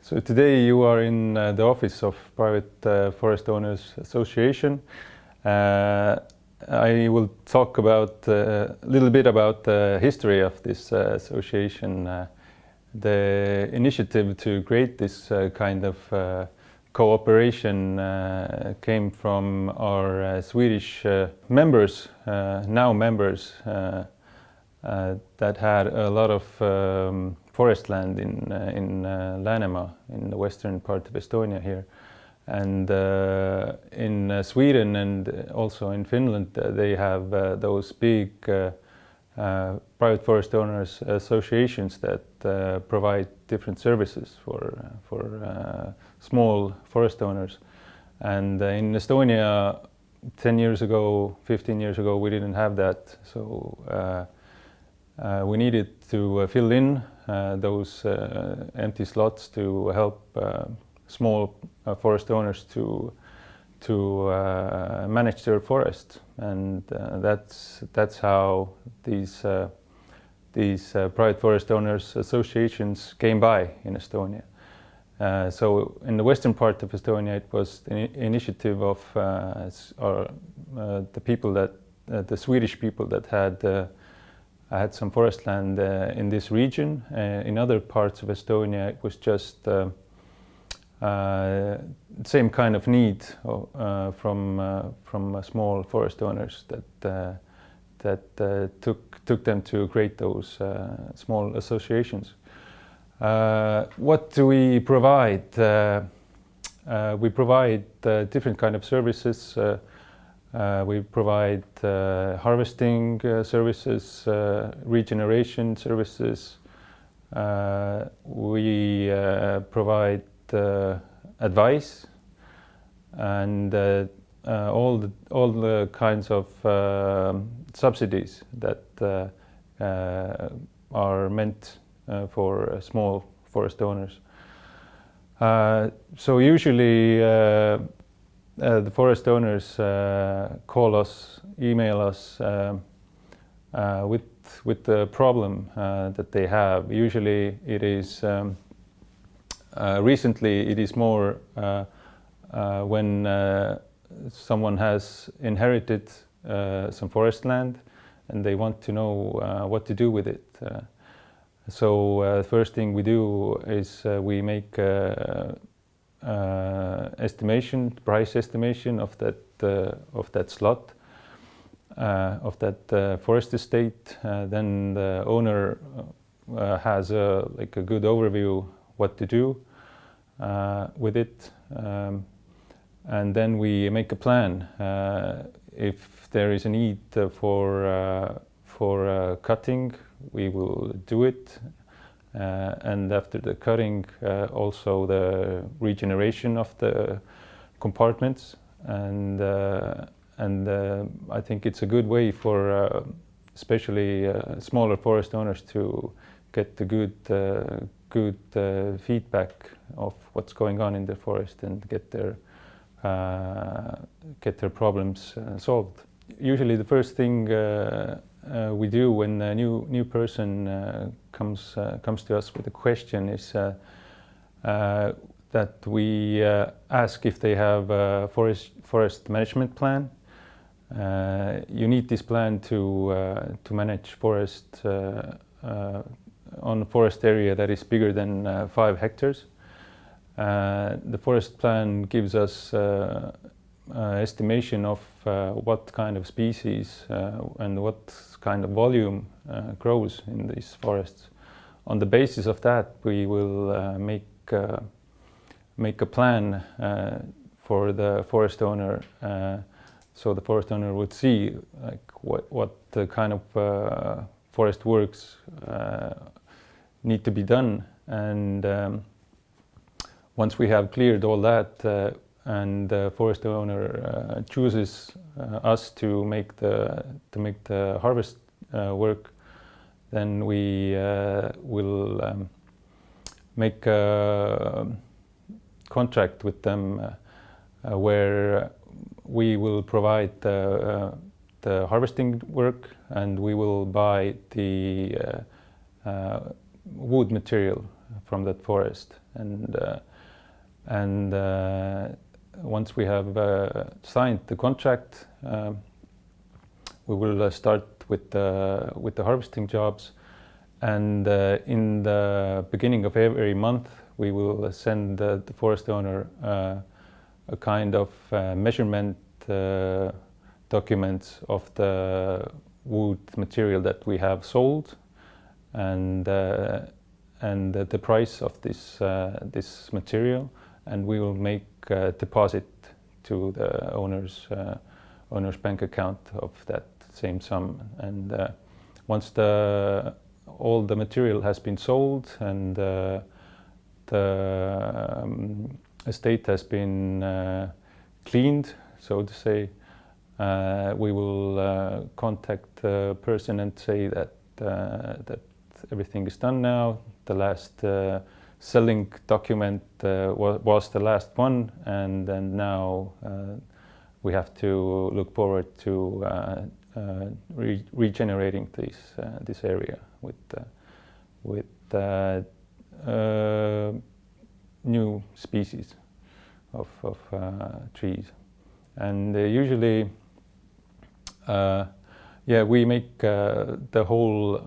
So today you are in the office of Private Forest Owners Association. I will talk about a little bit about the history of this association. The initiative to create this kind of cooperation came from our Swedish members, now members, that had a lot of forest land in Läänemaa, in the western part of Estonia here. And in Sweden and also in Finland, they have those big private forest owners associations that provide different services for small forest owners. And in Estonia, 10 years ago, 15 years ago, we didn't have that. So we needed to fill in those empty slots to help small forest owners to manage their forest, and that's how these private forest owners associations came by in Estonia. So in the western part of Estonia, it was the initiative of the people that the Swedish people that had some forest land in this region. In other parts of Estonia, it was just same kind of need from small forest owners that took them to create those small associations. What do we provide? We provide different kind of services. We provide harvesting services, regeneration services. We provide advice and all the kinds of subsidies that are meant for small forest owners. So usually the forest owners call us, email us with the problem that they have. Usually it is recently it is more when someone has inherited some forest land and they want to know what to do with it. So the first thing we do is we make price estimation of that slot, of that forest estate. Then the owner has a good overview what to do with it, and then we make a plan. If there is a need for cutting, we will do it. And after the cutting, also the regeneration of the compartments, and I think it's a good way for especially smaller forest owners to get the good feedback of what's going on in the forest and get their problems solved. Usually, the first thing we do when a new person comes to us with a question is that we ask if they have a forest management plan. You need this plan to manage forest on a forest area that is bigger than 5 hectares. The forest plan gives us estimation of what kind of species and what kind of volume grows in these forests. On the basis of that, we will make a plan for the forest owner, so the forest owner would see what the kind of forest works need to be done. And once we have cleared all that, and the forest owner chooses us to make the harvest work, then we will make a contract with them where we will provide the harvesting work, and we will buy the wood material forest, and once we have signed the contract, we will start with the harvesting jobs, and in the beginning of every month we will send the forest owner a kind of measurement documents of the wood material that we have sold, and the price of this material, and we will make a deposit to the owner's bank account of that same sum. And once all the material has been sold and the estate has been cleaned, so to say, we will contact the person and say that everything is done now. The last selling document was the last one, and then now we have to look forward to regenerating this area with new species of trees. And usually we make the whole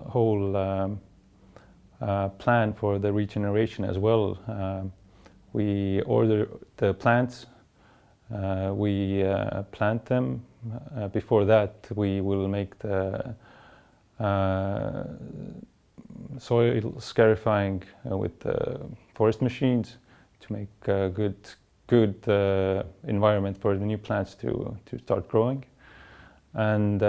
plan for the regeneration as well. We order the plants, we plant them. Before that, we will make the soil scarifying with the forest machines to make a good environment for the new plants to start growing. And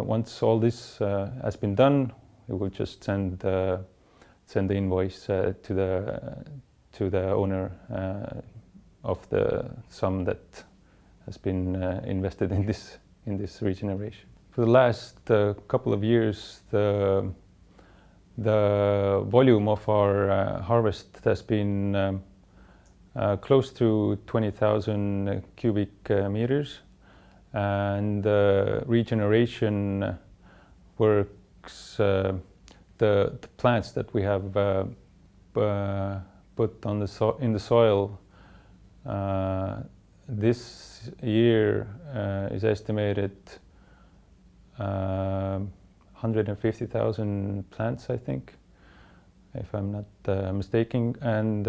once all this has been done, we will just send the invoice to the owner of the sum that has been invested in this regeneration. For the last couple of years, the volume of our harvest has been close to 20,000 cubic meters, and regeneration works. The plants that we have put in the soil this year is estimated 150,000 plants, I think, if I'm not mistaken, and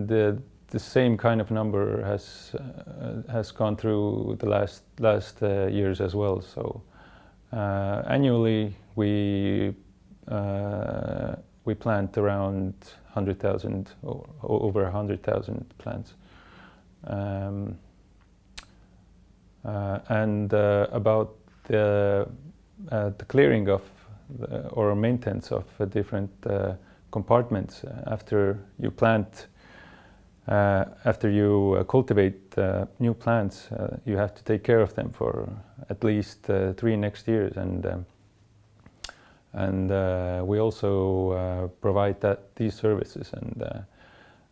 the same kind of number has gone through the last years as well. So annually we plant around 100,000 or over 100,000 plants. And about the clearing of or maintenance of different compartments after you plant. After you cultivate new plants, you have to take care of them for at least 3 next years, and we also provide these services. And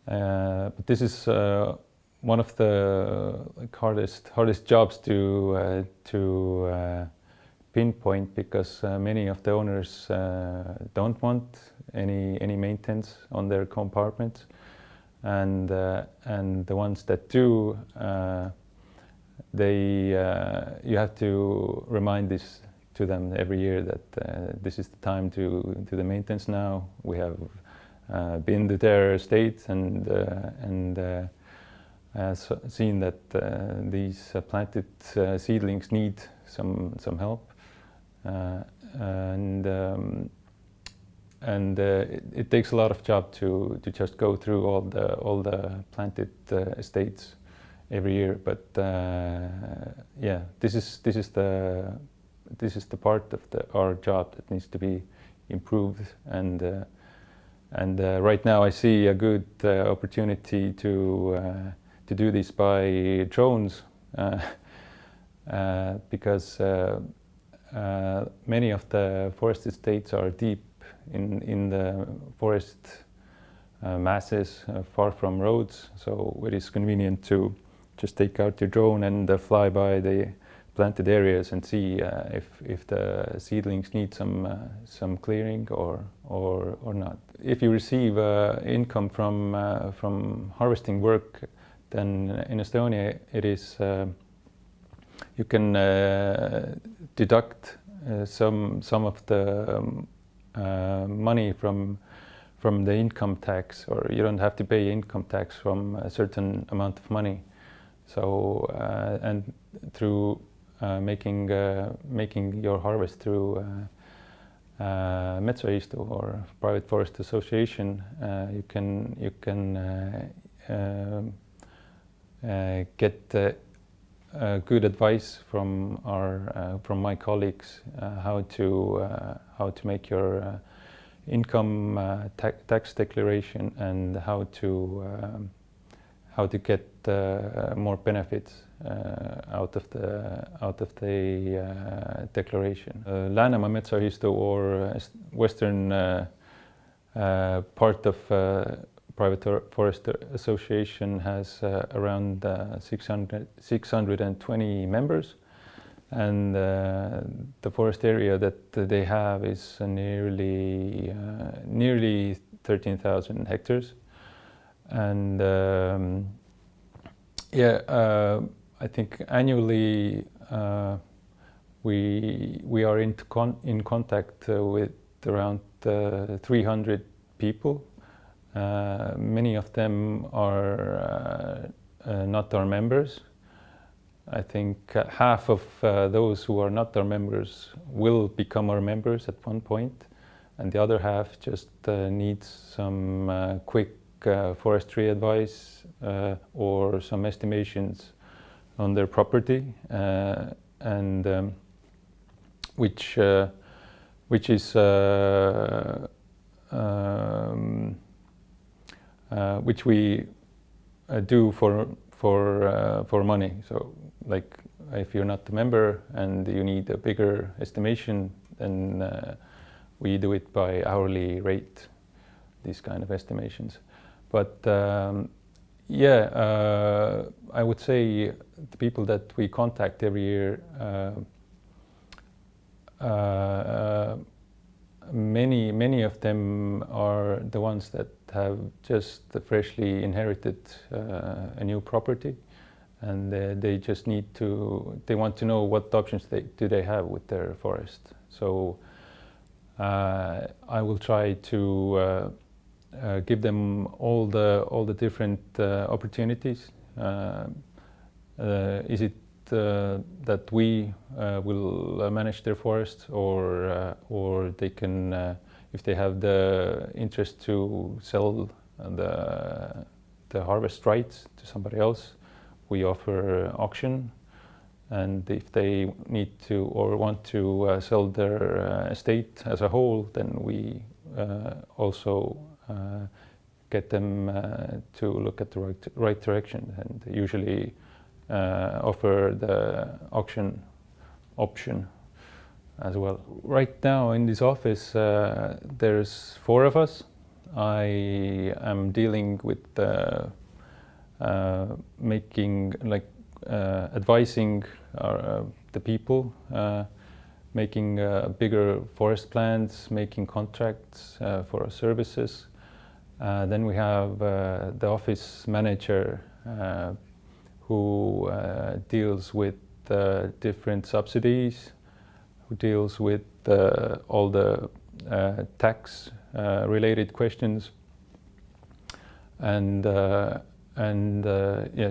but this is one of the hardest jobs to pinpoint, because many of the owners don't want any maintenance on their compartments. And the ones that do, you have to remind this to them every year that this is the time to do the maintenance now. We have been to their estate and seen that these planted seedlings need some help, and it takes a lot of job to just go through all the planted estates every year. But yeah, this is the part of our job that needs to be improved. And right now I see a good opportunity to do this by drones, because many of the forest estates are deep in the forest masses, far from roads, so it is convenient to just take out your drone and fly by the planted areas and see if the seedlings need some clearing or not. If you receive income from harvesting work, then in Estonia it is you can deduct some of the money from the income tax, or you don't have to pay income tax from a certain amount of money. So and through making your harvest through metsaühistu or private forest association, you can get good advice from my colleagues how to make your income tax declaration and how to get more benefits out of the declaration. Läänemaa metsaühistu, or western part of private forest association, has around 620 members, and the forest area that they have is nearly 13,000 hectares. And I think annually we are in contact with around 300 people. Many of them are not our members. I think half of those who are not our members will become our members at one point, and the other half just needs some quick forestry advice or some estimations on their property, and which is which we do for money. So, like, if you're not a member and you need a bigger estimation, then we do it by hourly rate, these kind of estimations. But I would say the people that we contact every year, many of them are the ones that have just freshly inherited a new property, and they just they want to know what options they have with their forest. So I will try to give them all the different opportunities. Is it that we will manage their forest, or they can, if they have the interest to sell the harvest rights to somebody else, we offer auction. And if they need to or want to sell their estate as a whole, then we also get them to look at the right direction, and usually offer the auction option as well. Right now in this office there's 4 of us. I am dealing with advising the people, making bigger forest plans, making contracts for our services. Then we have the office manager who deals with different subsidies, who deals with all the tax related questions, and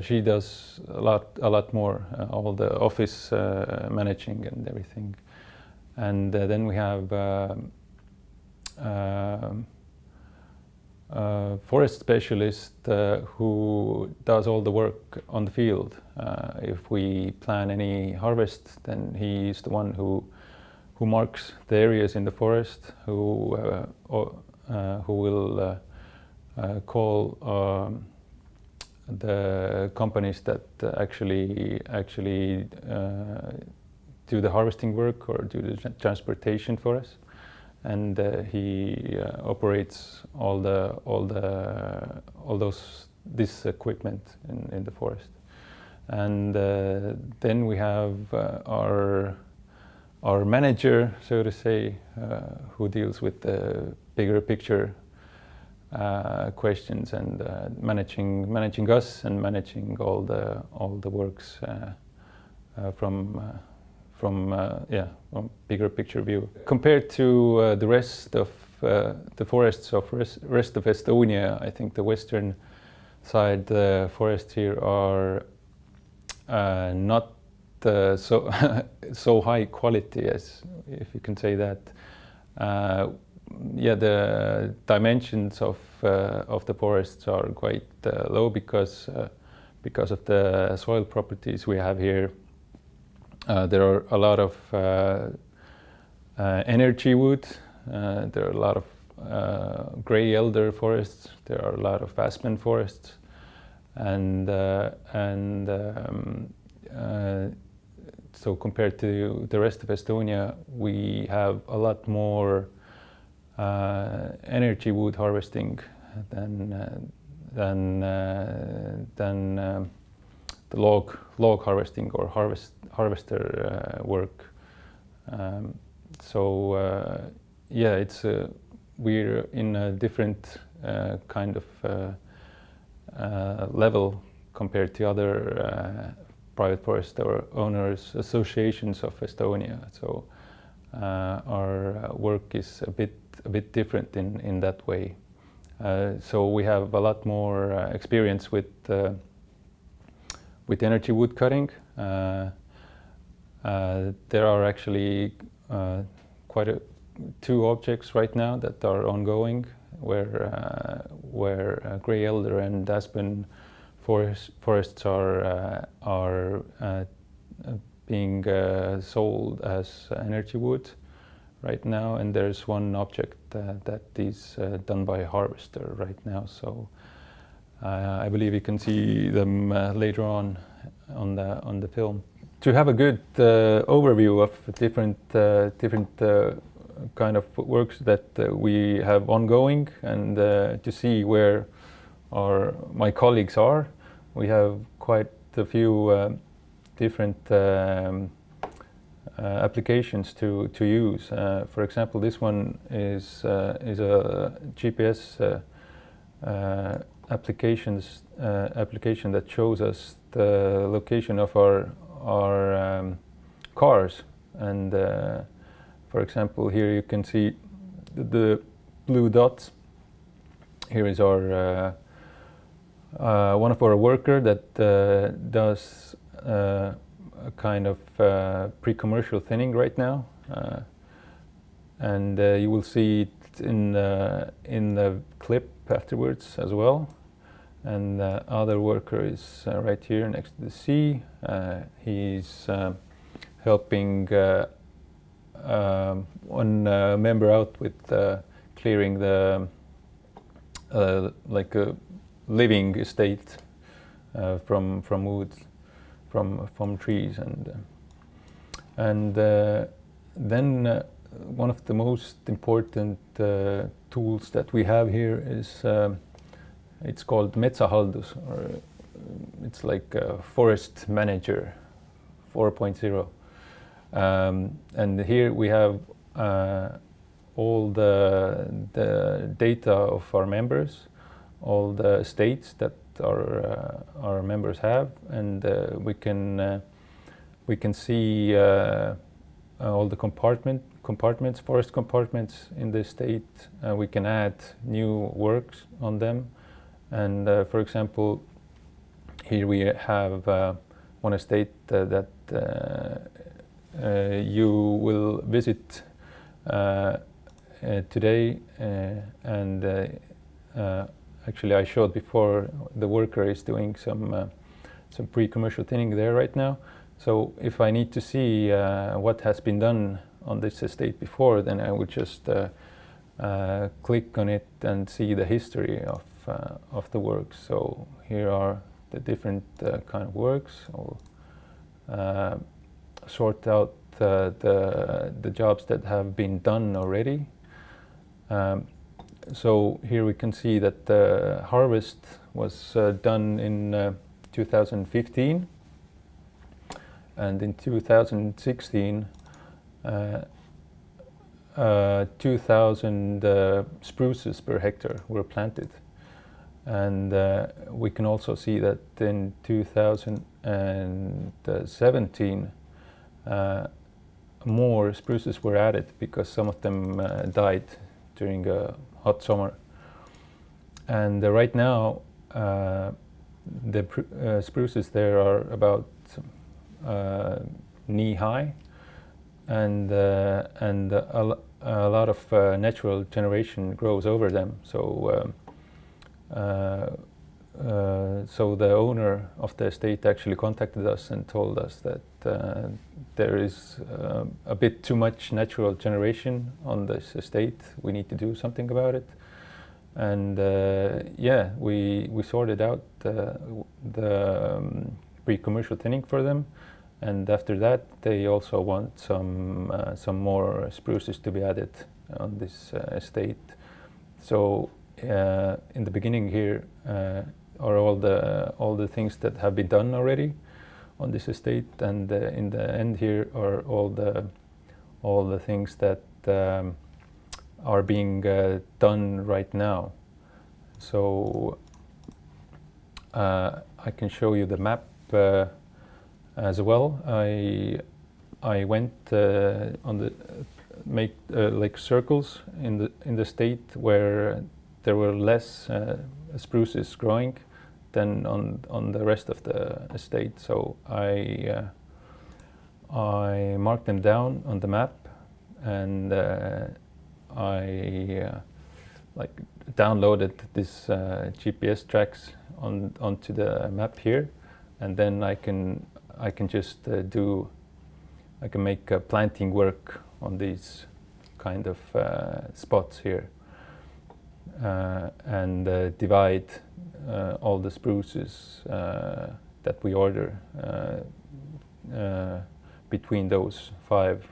she does a lot more, all the office managing and everything. And then we have forest specialist who does all the work on the field. If we plan any harvest, then he is the one who marks the areas in the forest, who will call the companies that actually do the harvesting work or do the transportation for us. And he operates this equipment in the forest. And then we have our manager, so to say, who deals with the bigger picture questions and managing us and managing all the works from bigger picture view. Compared to the rest of the forests of rest of Estonia, I think the western side forests here are not so high quality, as if you can say that. The dimensions of the forests are quite low because of the soil properties we have here. There are a lot of energy wood. There are a lot of grey elder forests. There are a lot of aspen forests, and so compared to the rest of Estonia, we have a lot more energy wood harvesting than the log harvesting or harvester work. It's we're in a different kind of level compared to other private forest owners associations of Estonia. So our work is a bit different in that way. So we have a lot more experience with energy wood cutting. There are actually two objects right now that are ongoing, where grey elder and aspen forests are being sold as energy wood right now, and there's one object that is done by a harvester right now. So I believe you can see them later on the film. To have a good overview of different kind of works that we have ongoing, and to see where my colleagues are, we have quite a few different applications to use. For example, this one is a GPS application that shows us the location of our cars, and for example, here you can see the blue dots. Here is our one of our worker that does a kind of pre-commercial thinning right now, and you will see it in the clip afterwards as well. And the other worker is right here next to the sea. He's helping one member out with clearing the like a living estate from woods, from trees, and then one of the most important tools that we have here is it's called metsahaldus, or it's like a forest manager 4.0. And here we have all the data of our members, all the estates that our members have, and we can see all the compartments, forest compartments in the estate. We can add new works on them, and for example, here we have one estate that you will visit today, and actually I showed before, the worker is doing some pre-commercial thinning there right now. So if I need to see what has been done on this estate before, then I would just click on it and see the history of the works. So here are the different kind of works. I'll sort out the jobs that have been done already. So here we can see that the harvest was done in 2015, and in 2016 2,000 spruces per hectare were planted. And we can also see that in 2017 more spruces were added because some of them died during a hot summer. And right now the spruces there are about knee high, and a lot of natural generation grows over them. So so the owner of the estate actually contacted us and told us that there is a bit too much natural generation on this estate. We need to do something about it. And yeah, we sorted out the pre-commercial thinning for them. And after that, they also want some more spruces to be added on this estate. So in the beginning here are all the things that have been done already on this estate, and in the end here are all the things that are being done right now. So I can show you the map as well. I went on the make like circles in the state where there were less spruces growing than on the rest of the estate. So I marked them down on the map, and I like downloaded this GPS tracks onto the map here, and then I can just I can make planting work on these kind of spots here, and divide all the spruces that we order between those five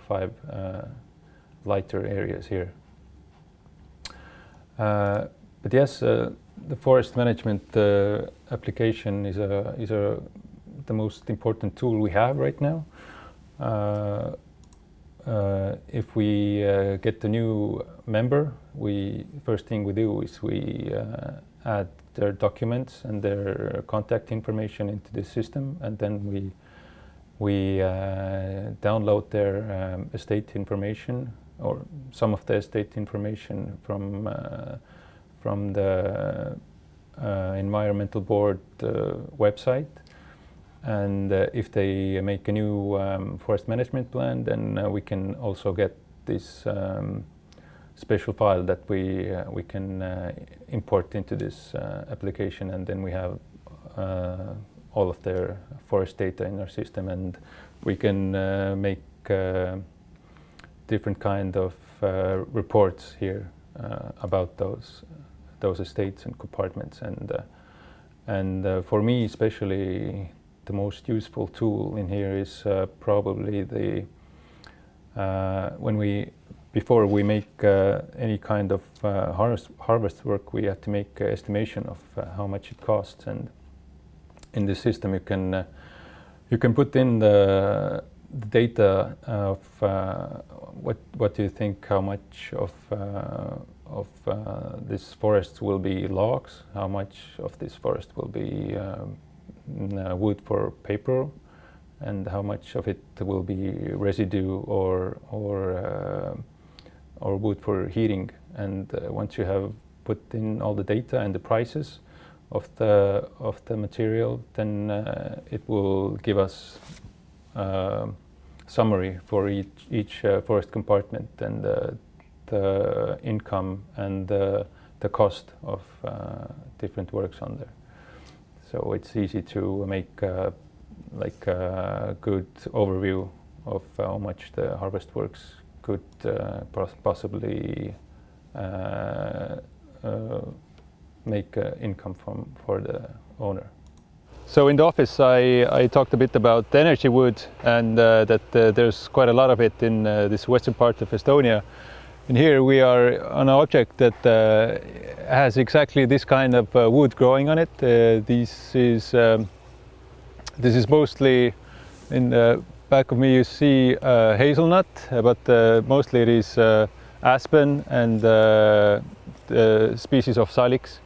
lighter areas here. But yes, the forest management application is the most important tool we have right now. If we get a new member, first thing we do is we add their documents and their contact information into the system, and then we download their estate information, or some of the estate information from the environmental board website. And if they make a new forest management plan, then we can also get this special file that we can import into this application, and then we have all of their forest data in our system, and we can make different kind of reports here about those estates and compartments. And for me especially, the most useful tool in here is probably the before we make any kind of harvest work, we have to make an estimation of how much it costs. And in this system, you can put in the data of what do you think, how much of this forest will be logs, how much of this forest will be wood for paper, and how much of it will be residue or wood for heating. And once you have put in all the data and the prices of the material, then it will give us summary for each forest compartment, and the income and the cost of different works on there. So it's easy to make like a good overview of how much the harvest works could possibly make income for the owner. So in the office I talked a bit about energy wood, and that there's quite a lot of it in this western part of Estonia. And here we are on an object that has exactly this kind of wood growing on it. This is mostly In the back of me you see hazelnut, but mostly it is aspen and the species of salix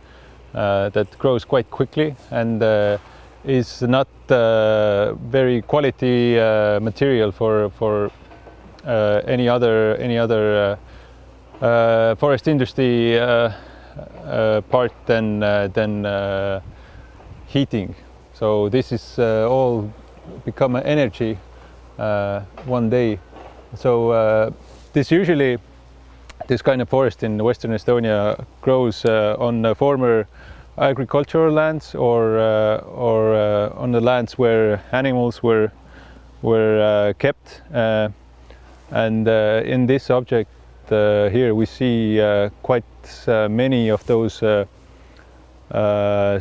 that grows quite quickly and is not very quality material for any other forest industry part than heating. So this is all become energy one day. So this kind of forest in Western Estonia grows on former agricultural lands or on the lands where animals were kept. And in this object here we see quite many of those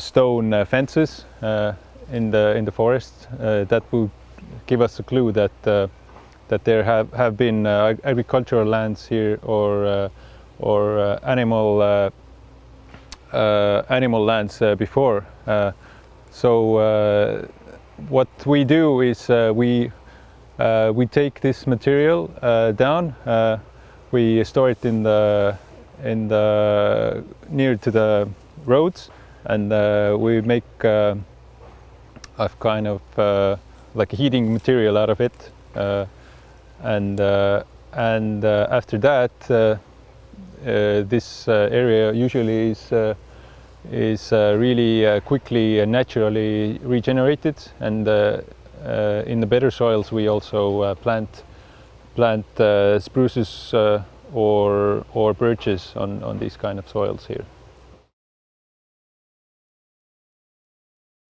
stone fences in the forest that will give us a clue that there have been agricultural lands here or animal lands before. So what we do is we take this material down. We store it in the near to the roads, and we make a kind of like a heating material out of it. And after that, this area usually is really quickly and naturally regenerated. And in the better soils, we also plant spruces or birches on these kind of soils here.